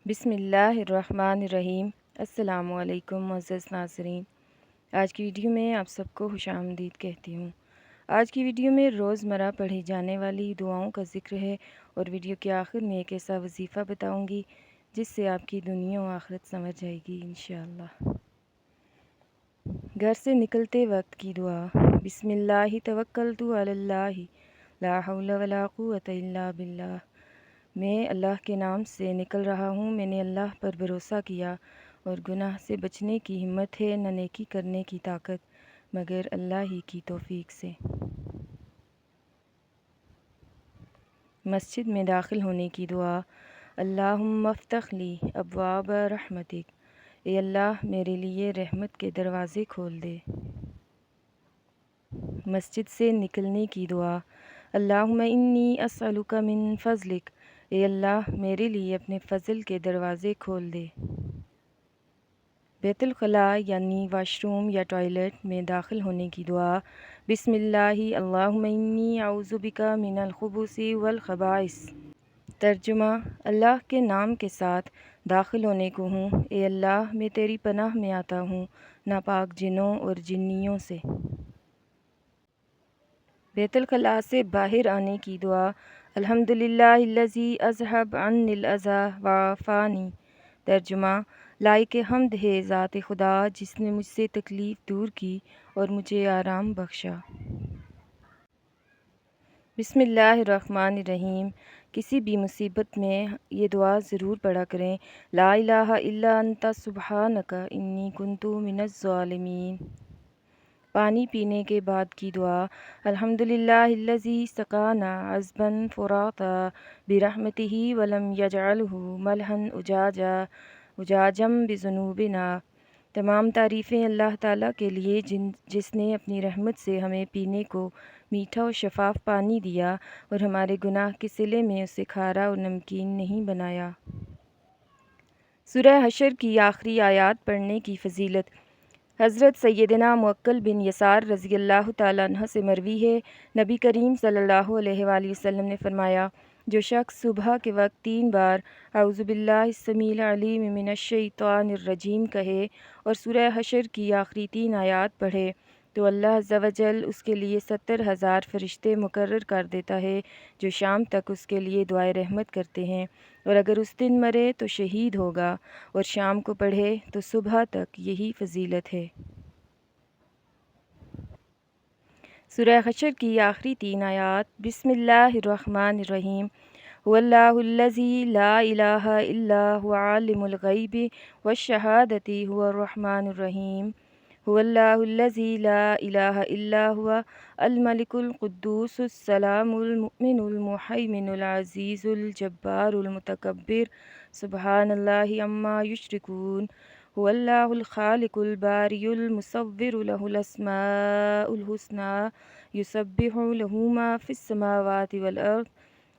بسم اللہ الرحمن الرحیم۔ السلام علیکم معزز ناظرین، آج کی ویڈیو میں آپ سب کو خوش آمدید کہتی ہوں۔ آج کی ویڈیو میں روزمرہ پڑھی جانے والی دعاؤں کا ذکر ہے اور ویڈیو کے آخر میں ایک ایسا وظیفہ بتاؤں گی جس سے آپ کی دنیا و آخرت سمجھ جائے گی انشاءاللہ۔ گھر سے نکلتے وقت کی دعا۔ بسم اللہ توکلت علی اللہ لا حول ولا قوۃ الا باللہ۔ میں اللہ کے نام سے نکل رہا ہوں، میں نے اللہ پر بھروسہ کیا اور گناہ سے بچنے کی ہمت ہے، نہ نیکی کرنے کی طاقت مگر اللہ ہی کی توفیق سے۔ مسجد میں داخل ہونے کی دعا۔ اللہم افتح لی ابواب رحمتک، اے اللہ میرے لیے رحمت کے دروازے کھول دے۔ مسجد سے نکلنے کی دعا۔ اللہم انی اسألک من فضلک، اے اللہ میرے لیے اپنے فضل کے دروازے کھول دے۔ بیت الخلاء یعنی واش روم یا ٹوائلٹ میں داخل ہونے کی دعا۔ بسم اللہ اللہم انی اعوذ بک من الخبث والخبائث۔ ترجمہ: اللہ کے نام کے ساتھ داخل ہونے کو ہوں، اے اللہ میں تیری پناہ میں آتا ہوں ناپاک جنوں اور جنیوں سے۔ بیت الخلاء سے باہر آنے کی دعا۔ الحمدللہ الذی اذھب عنی الاذی وعافانی۔ ترجمہ: لائق حمد ہے ذات خدا جس نے مجھ سے تکلیف دور کی اور مجھے آرام بخشا۔ بسم اللہ الرحمن الرحیم۔ کسی بھی مصیبت میں یہ دعا ضرور پڑھا کریں۔ لا الہ الا انت سبحانک انی کنت من الظالمین۔ پانی پینے کے بعد کی دعا۔ الحمدللہ الذی سقانا عذبا فراتا برحمتہ ولم یجعلہ ملحا اجاجا بذنوبنا۔ تمام تعریفیں اللہ تعالیٰ کے لیے جس نے اپنی رحمت سے ہمیں پینے کو میٹھا اور شفاف پانی دیا اور ہمارے گناہ کے صلے میں اسے کھارا اور نمکین نہیں بنایا۔ سورہ حشر کی آخری آیات پڑھنے کی فضیلت۔ حضرت سیدنا معقل بن یسار رضی اللہ تعالیٰ عنہ سے مروی ہے، نبی کریم صلی اللہ علیہ وآلہ وسلم نے فرمایا، جو شخص صبح کے وقت 3 بار اعوذ باللہ السمیع العلیم من الشیطان الرجیم کہے اور سورہ حشر کی آخری 3 آیات پڑھے تو اللہ عز و جل اس کے لیے 70,000 فرشتے مقرر کر دیتا ہے جو شام تک اس کے لیے دعائے رحمت کرتے ہیں، اور اگر اس دن مرے تو شہید ہوگا اور شام کو پڑھے تو صبح تک یہی فضیلت ہے۔ سورہ حشر کی آخری 3 آیات۔ بسم اللہ الرحمن الرحیم۔ هو اللہ الذی لا الہ الا هو عالم الغیب والشہادۃ هو الرحمن الرحیم۔ هو اللہ الذی لا الہ الا هو الملک القدوس السلام المؤمن المہیمن العزیز الجبار المتکبر سبحان اللہ عما یشرکون۔ هو اللہ الخالق الباری المصور له الاسماء الحسنى یسبح له ما فی السماوات والارض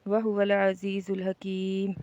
وهو العزیز الحکیم۔